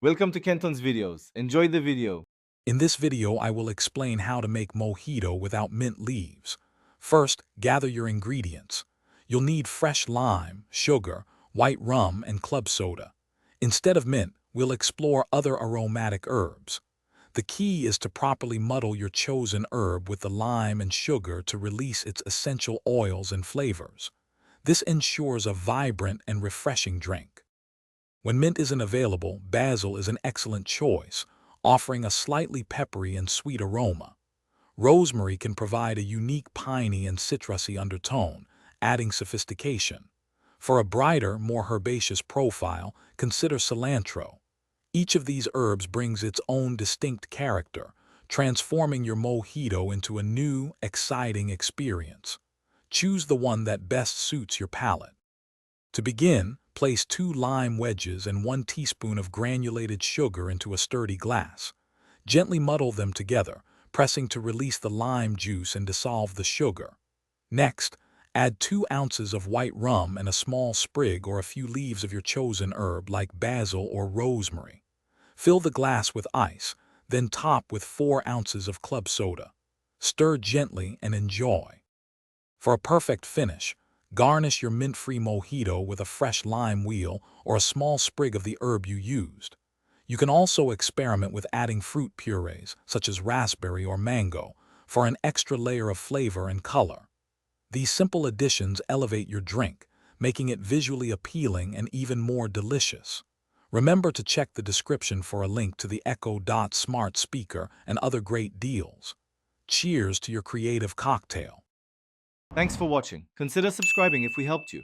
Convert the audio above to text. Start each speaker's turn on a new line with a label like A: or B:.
A: Welcome to Kenton's videos. Enjoy the video.
B: In this video, I will explain how to make mojito without mint leaves. First, gather your ingredients. You'll need fresh lime, sugar, white rum, and club soda. Instead of mint, we'll explore other aromatic herbs. The key is to properly muddle your chosen herb with the lime and sugar to release its essential oils and flavors. This ensures a vibrant and refreshing drink. When mint isn't available, basil is an excellent choice, offering a slightly peppery and sweet aroma. Rosemary can provide a unique piney and citrusy undertone, adding sophistication. For a brighter, more herbaceous profile, consider cilantro. Each of these herbs brings its own distinct character, transforming your mojito into a new, exciting experience. Choose the one that best suits your palate. To begin, place 2 lime wedges and 1 teaspoon of granulated sugar into a sturdy glass. Gently muddle them together, pressing to release the lime juice and dissolve the sugar. Next, add 2 ounces of white rum and a small sprig or a few leaves of your chosen herb like basil or rosemary. Fill the glass with ice, then top with 4 ounces of club soda. Stir gently and enjoy. For a perfect finish, garnish your mint-free mojito with a fresh lime wheel or a small sprig of the herb you used. You can also experiment with adding fruit purees, such as raspberry or mango, for an extra layer of flavor and color. These simple additions elevate your drink, making it visually appealing and even more delicious. Remember to check the description for a link to the Echo Dot smart speaker and other great deals. Cheers to your creative cocktail.
A: Thanks for watching. Consider subscribing if we helped you.